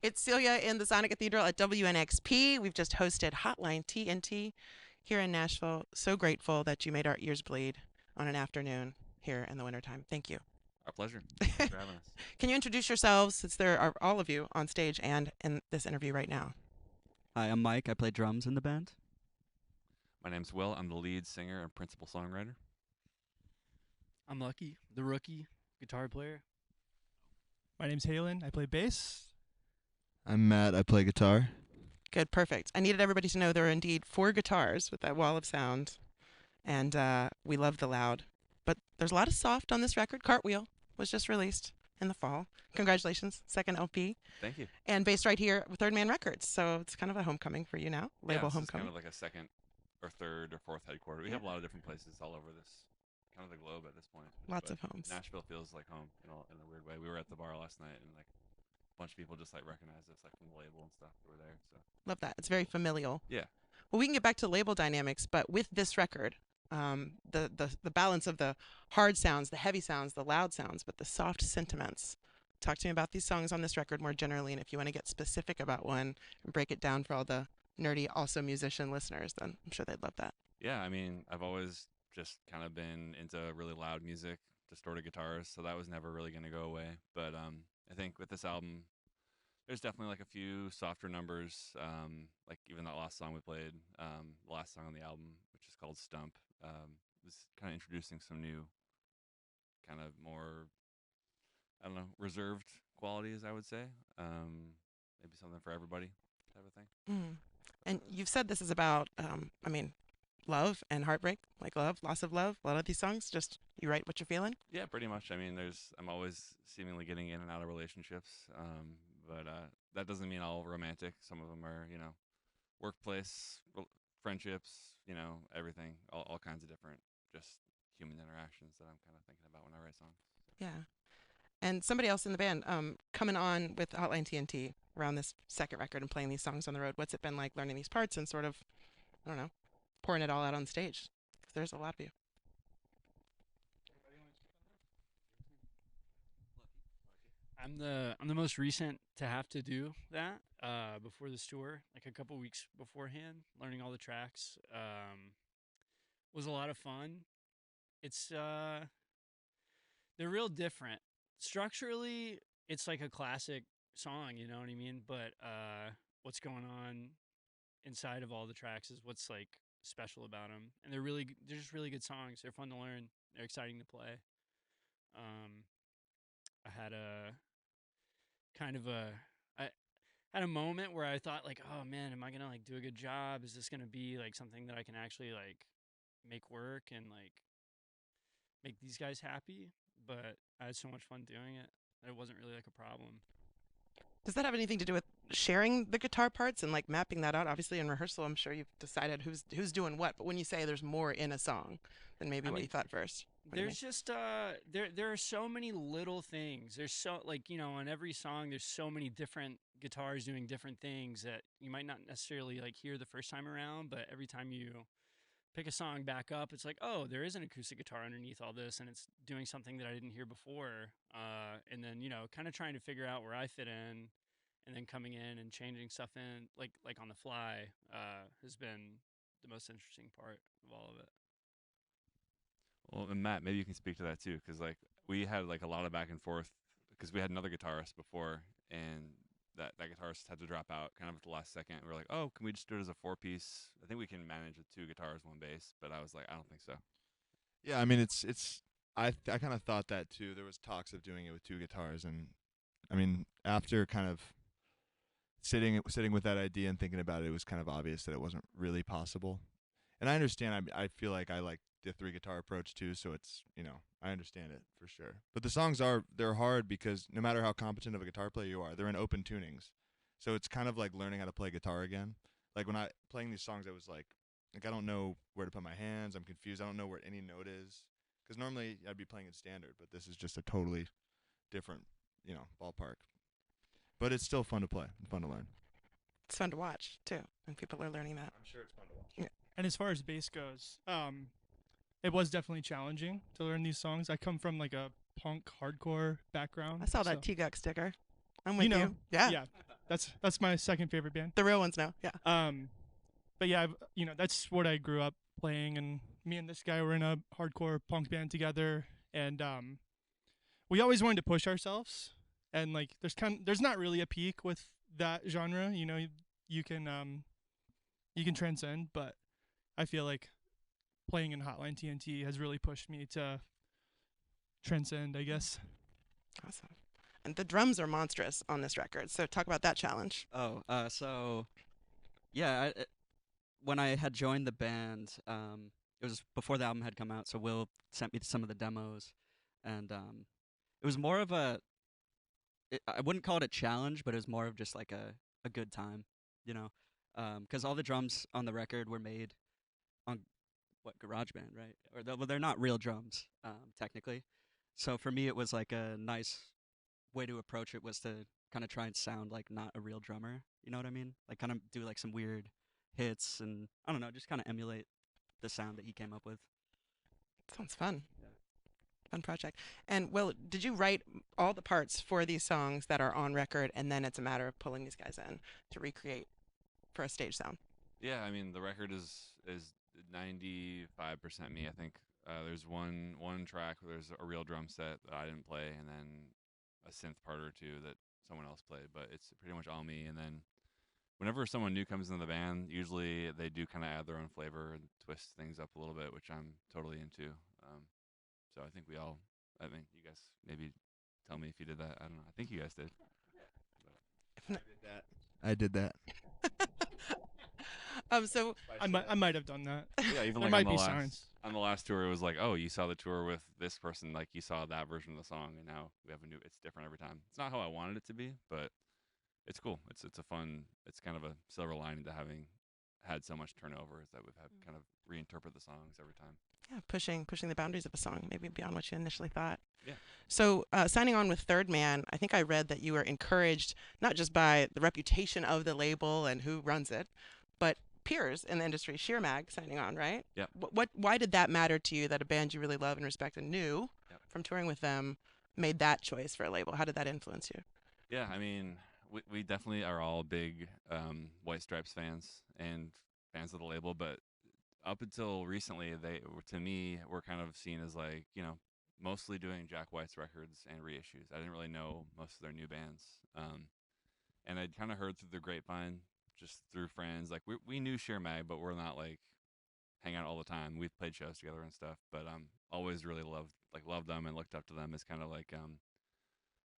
It's Celia in the Sonic Cathedral at WNXP. We've just hosted Hotline TNT here in Nashville. So grateful that you made our ears bleed on an afternoon here in the wintertime. Thank you. Our pleasure. Thanks for having us. Can you introduce yourselves, since there are all of you on stage and in this interview right now? Hi, I'm Mike. I play drums in the band. My name's Will. I'm the lead singer and principal songwriter. I'm Lucky, the rookie guitar player. My name's Halen. I play bass. I'm Matt. I play guitar. Good, perfect. I needed everybody to know there are indeed 4 guitars with that wall of sound, and we love the loud. But there's a lot of soft on this record. Cartwheel was just released in the fall. Congratulations, second LP. Thank you. And based right here with Third Man Records, so it's kind of a homecoming for you now, label homecoming. It's kind of like a second or third or fourth headquarters. We have a lot of different places all over this, kind of the globe at this point. Lots of homes. Nashville feels like home in a weird way. We were at the bar last night and like a bunch of people just like recognized us like from the label and stuff that were there. So Love that. It's very familial. yeah. Well, we can get back to label dynamics, but with this record, the balance of the hard sounds, the heavy sounds, the loud sounds, but the soft sentiments. Talk to me about these songs on this record more generally, and if you want to get specific about one and break it down for all the nerdy, also musician listeners, then I'm sure they'd love that. Yeah, I mean, I've always just kind of been into really loud music, distorted guitars, so that was never really going to go away. But I think with this album, there's definitely like a few softer numbers, like even that last song we played, the last song on the album, which is called Stump, was kind of introducing some new, kind of more, I don't know, reserved qualities, I would say. Maybe something for everybody type of thing. Mm. And you've said this is about, love and heartbreak, like love, loss of love. A lot of these songs, just you write what you're feeling. Yeah, pretty much. I mean, I'm always seemingly getting in and out of relationships, but that doesn't mean all romantic. Some of them are, workplace, friendships, everything, all kinds of different, just human interactions that I'm kind of thinking about when I write songs. Yeah. And somebody else in the band coming on with Hotline TNT around this second record and playing these songs on the road. What's it been like learning these parts and sort of, I don't know, pouring it all out on stage? Because there's a lot of you. I'm the most recent to have to do that before this tour, like a couple weeks beforehand. Learning all the tracks was a lot of fun. It's they're real different. Structurally, it's like a classic song, you know what I mean? But what's going on inside of all the tracks is what's like special about them, and they're just really good songs. They're fun to learn. They're exciting to play. I had I had a moment where I thought like, oh man, am I gonna like do a good job? Is this gonna be like something that I can actually like make work and like make these guys happy? But I had so much fun doing it that it wasn't really like a problem. Does that have anything to do with sharing the guitar parts and like mapping that out? Obviously, in rehearsal, I'm sure you've decided who's doing what. But when you say there's more in a song than maybe what you thought first, there's just there are so many little things. There's so like on every song there's so many different guitars doing different things that you might not necessarily like hear the first time around, but every time you pick a song back up, it's like, oh, there is an acoustic guitar underneath all this, and it's doing something that I didn't hear before. And then kind of trying to figure out where I fit in, and then coming in and changing stuff in like on the fly has been the most interesting part of all of it. Well, and Matt, maybe you can speak to that too, because like we had like a lot of back and forth because we had another guitarist before, and that guitarist had to drop out kind of at the last second. We were like, oh, can we just do it as a 4-piece? I think we can manage with 2 guitars, 1 bass, but I was like, I don't think so. Yeah, I mean I kind of thought that too. There was talks of doing it with 2 guitars, and I mean after kind of sitting with that idea and thinking about it, it was kind of obvious that it wasn't really possible. And I understand. I feel like I like the 3 guitar approach too, so it's I understand it for sure. But the songs they're hard because no matter how competent of a guitar player you are, they're in open tunings, so it's kind of like learning how to play guitar again. Like when I playing these songs, I was like I don't know where to put my hands. I'm confused. I don't know where any note is, because normally I'd be playing in standard, but this is just a totally different ballpark. But it's still fun to play and fun to learn. It's fun to watch too, and people are learning that. I'm sure it's fun to watch. Yeah. And as far as bass goes, it was definitely challenging to learn these songs. I come from like a punk hardcore background. I saw that T-Guk sticker. I'm with you. Yeah. That's my second favorite band. The real ones now. Yeah. But yeah, that's what I grew up playing, and me and this guy were in a hardcore punk band together, and we always wanted to push ourselves, and like there's not really a peak with that genre. You can transcend, but I feel like playing in Hotline TNT has really pushed me to transcend, I guess. Awesome. And the drums are monstrous on this record. So talk about that challenge. Oh, so yeah, when I had joined the band, it was before the album had come out. So Will sent me some of the demos, and it was more of I wouldn't call it a challenge, but it was more of just like a good time, because all the drums on the record were made on GarageBand, right? Well, they're not real drums, technically. So for me, it was like a nice way to approach it was to kind of try and sound like not a real drummer. You know what I mean? Like kind of do like some weird hits and I don't know, just kind of emulate the sound that he came up with. Sounds fun. Yeah. Fun project. And Will, did you write all the parts for these songs that are on record, and then it's a matter of pulling these guys in to recreate for a stage sound? Yeah, I mean the record is 95% me. I think there's one track where there's a real drum set that I didn't play, and then a synth part or two that someone else played. But it's pretty much all me. And then whenever someone new comes into the band, usually they do kind of add their own flavor and twist things up a little bit, which I'm totally into. So I think I think you guys maybe tell me if you did that. I don't know. I think you guys did. I did that. So I might have done that. Yeah, even There like might on be the last signs. on the last tour, it was like, oh, you saw the tour with this person, like you saw that version of the song, and now we have a new. It's different every time. It's not how I wanted it to be, but it's cool. It's a fun. It's kind of a silver lining to having had so much turnover is that we've had kind of reinterpret the songs every time. yeah, pushing the boundaries of a song, maybe beyond what you initially thought. Yeah. So signing on with Third Man, I think I read that you were encouraged not just by the reputation of the label and who runs it, but peers in the industry, Sheer Mag, signing on, right? Yep. Why did that matter to you that a band you really love and respect and knew from touring with them made that choice for a label? How did that influence you? Yeah, I mean, we definitely are all big White Stripes fans and fans of the label, but up until recently, to me, were kind of seen as like, mostly doing Jack White's records and reissues. I didn't really know most of their new bands. And I'd kind of heard through the grapevine, just through friends, like we knew Sheer Mag, but we're not like hang out all the time. We've played shows together and stuff, but always really loved them and looked up to them as kind of like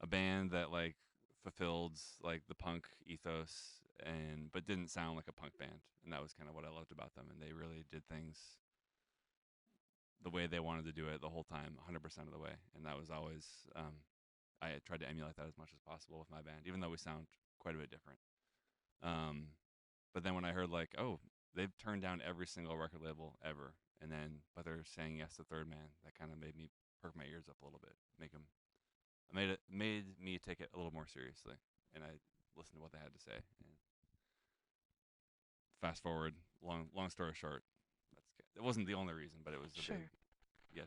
a band that like fulfilled like the punk ethos but didn't sound like a punk band, and that was kind of what I loved about them. And they really did things the way they wanted to do it the whole time, 100% of the way. And that was always I tried to emulate that as much as possible with my band, even though we sound quite a bit different. But then when I heard like, oh, they've turned down every single record label ever, but they're saying yes to Third Man, that kind of made me perk my ears up a little bit, made me take it a little more seriously, and I listened to what they had to say. And fast forward, long story short, it wasn't the only reason, but it was a big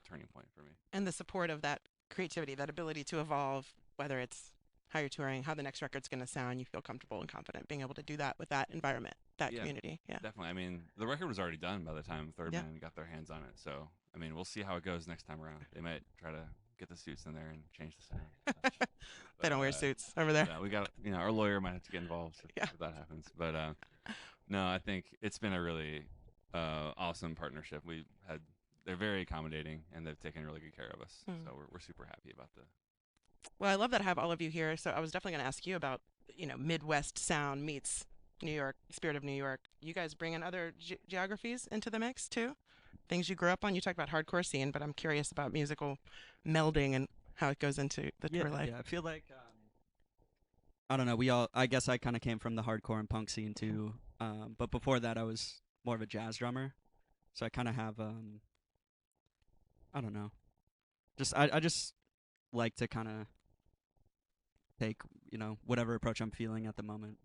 turning point for me. And the support of that creativity, that ability to evolve, whether it's how you're touring, how the next record's going to sound, you feel comfortable and confident being able to do that with that environment, that community. Yeah, definitely. I mean, the record was already done by the time Third Man got their hands on it. So, I mean, we'll see how it goes next time around. They might try to get the suits in there and change the sound. They don't wear suits over there. Yeah, we got, our lawyer might have to get involved if that happens. But no, I think it's been a really awesome partnership. They're very accommodating, and they've taken really good care of us. So we're super happy about the. Well, I love that I have all of you here. So I was definitely going to ask you about, Midwest sound meets New York, spirit of New York. You guys bring in other geographies into the mix too? Things you grew up on? You talked about hardcore scene, but I'm curious about musical melding and how it goes into the tour life. Yeah, I feel like, I don't know, I guess I kind of came from the hardcore and punk scene too. But before that, I was more of a jazz drummer. So I kind of have, I don't know. I just like to kind of take, whatever approach I'm feeling at the moment.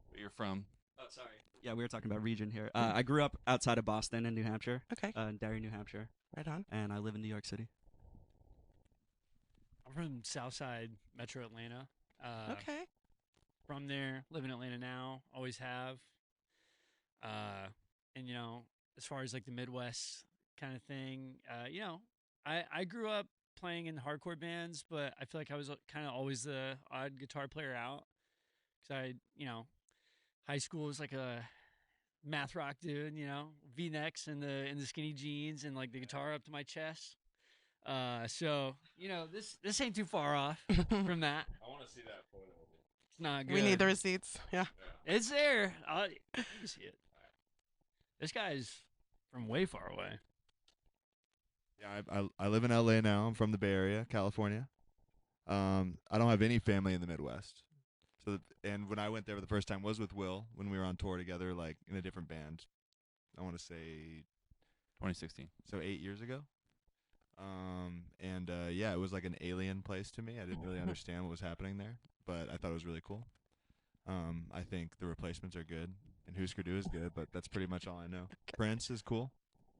Where you're from? Oh, sorry. Yeah, we were talking about region here. I grew up outside of Boston in New Hampshire. Okay. In Derry, New Hampshire. Right on. And I live in New York City. I'm from Southside Metro Atlanta. Okay. From there, live in Atlanta now, always have. And as far as like the Midwest kind of thing, I grew up playing in hardcore bands, but I feel like I was kind of always the odd guitar player out. Cause high school was like a math rock dude, V-necks and the skinny jeans and like the guitar up to my chest. So this ain't too far off from that. I want to see that photo. It's not good. We need the receipts. Yeah. It's there. You can see it. This guy's from way far away. Yeah, I live in LA now. I'm from the Bay Area, California. I don't have any family in the Midwest. And when I went there for the first time was with Will when we were on tour together, like in a different band. I want to say 2016. So 8 years ago. Yeah, it was like an alien place to me. I didn't really understand what was happening there, but I thought it was really cool. I think the Replacements are good, and Husker Du is good, but that's pretty much all I know. Prince is cool.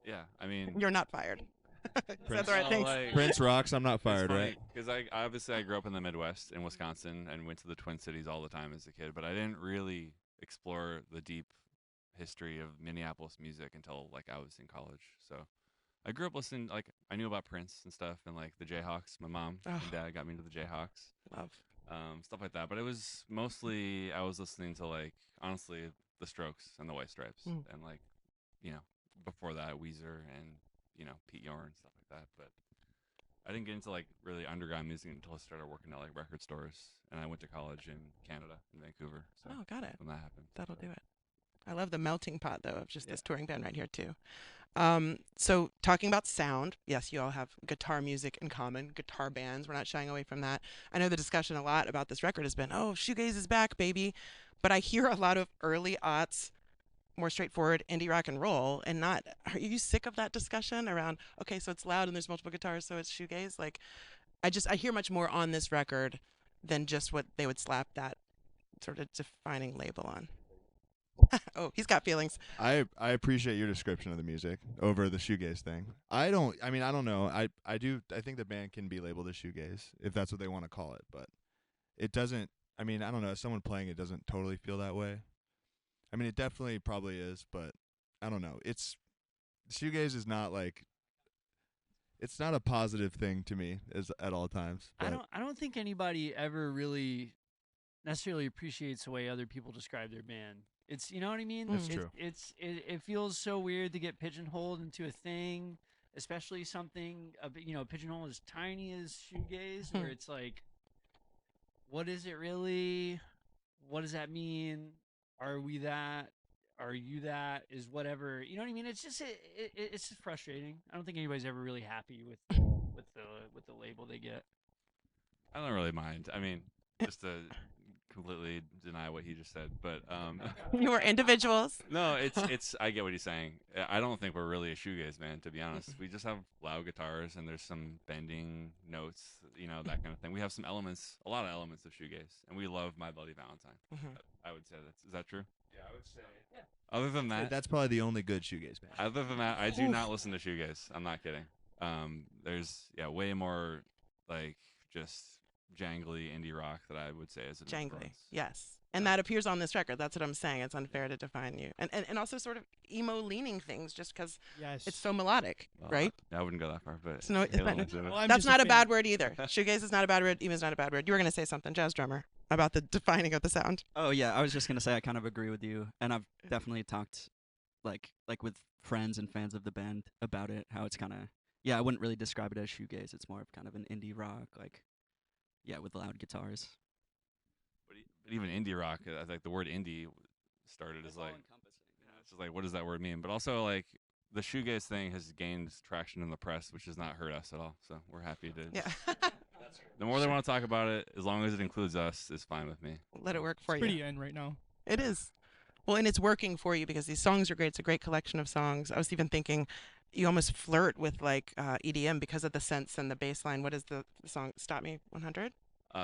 Yeah, I mean, You're not fired. Is that Prince- the right thing? Prince rocks. I'm not fired, right? Because I grew up in the Midwest in Wisconsin and went to the Twin Cities all the time as a kid, but I didn't really explore the deep history of Minneapolis music until like I was in college. So I grew up listening, like I knew about Prince and stuff, and like the Jayhawks. My mom and dad got me into the Jayhawks, Love. stuff like that. But it was mostly I was listening to like honestly the Strokes and the White Stripes, and like before that Weezer and Pete Yorn and stuff like that. But I didn't get into like really underground music until I started working at like record stores, and I went to college in Canada, in Vancouver. So Oh, got it. when that happened, That'll so. do it. I love the melting pot, though, of just this touring band right here, too. So talking about sound, yes, you all have guitar music in common, guitar bands. We're not shying away from that. I know the discussion a lot about this record has been, oh, shoegaze is back, baby. But I hear a lot of early aughts, more straightforward indie rock and roll, and not, are you sick of that discussion around, okay, so it's loud and there's multiple guitars, so it's shoegaze? Like, I hear much more on this record than just what they would slap that sort of defining label on. Oh, he's got feelings. I appreciate your description of the music over the shoegaze thing. I don't know. I think the band can be labeled as shoegaze if that's what they want to call it, but it doesn't. I don't know. As someone playing it doesn't totally feel that way. It definitely probably is, but I don't know. Shoegaze is not like, it's not a positive thing to me at all times. I don't think anybody ever really necessarily appreciates the way other people describe their band. It's, you know what I mean? That's true. It feels so weird to get pigeonholed into a thing, especially something pigeonholed as tiny as shoegaze, where it's like, what is it really? What does that mean? Are we that? Are you that? Is whatever, you know what I mean? It's just it's just frustrating. I don't think anybody's ever really happy with the label they get. I don't really mind. Just to completely deny what he just said, but You were individuals. no, it's I get what he's saying. I don't think we're really a shoegaze band, to be honest. We just have loud guitars and there's some bending notes, that kind of thing. We have some elements, a lot of elements of shoegaze, and we love My Bloody Valentine. I would say is that true? Yeah, I would say. Yeah. Other than that, That's probably the only good shoegaze band. other than that, I do not listen to shoegaze. I'm not kidding. There's way more like just jangly indie rock that I would say is an Jangly, influence. yes. And that appears on this record. That's what I'm saying. It's unfair to define you. And also sort of emo-leaning things just because Yes. it's so melodic, Well, right? I wouldn't go that far, but So no, Halo into it. Well, I'm that's just not a fan. bad word either. Shoegaze is not a bad word. Emo is not a bad word. You were going to say something, jazz drummer, about the defining of the sound. Oh yeah, I was just gonna say I kind of agree with you, and I've definitely talked like with friends and fans of the band about it. How it's kind of I wouldn't really describe it as shoegaze. It's more of kind of an indie rock, with loud guitars. But even indie rock, I think the word indie started as like, it's just like, what does that word mean? But also like the shoegaze thing has gained traction in the press, which has not hurt us at all. So we're happy to. Yeah. The more they want to talk about it, as long as it includes us, is fine with me. Let it work for It's you. pretty in right now. It is. Well, and it's working for you because these songs are great. It's a great collection of songs. I was even thinking you almost flirt with like EDM because of the sense and the bass line. What is the song? Stop Me 100?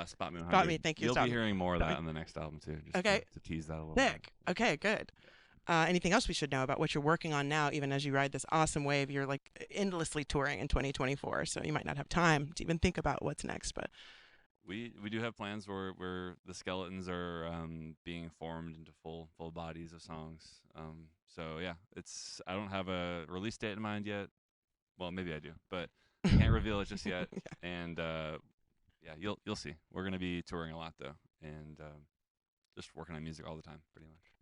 Spot Me 100. Spot Me, thank you, You'll Stop be Me. hearing more of Stop that Me. on the next album too. Just Okay. to tease that a little bit. Thick. Okay, good. Anything else we should know about what you're working on now, even as you ride this awesome wave? You're like endlessly touring in 2024, so you might not have time to even think about what's next. But we do have plans where the skeletons are being formed into full bodies of songs. So yeah, I don't have a release date in mind yet. Well, maybe I do, but can't reveal it just yet. Yeah. And yeah, you'll see. We're gonna be touring a lot though, and just working on music all the time, pretty much.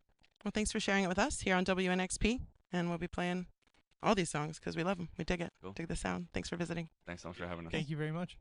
Well, thanks for sharing it with us here on WNXP, and we'll be playing all these songs because we love them. We dig it. Cool. Dig the sound. Thanks for visiting. Thanks so much for having us. Thank you very much.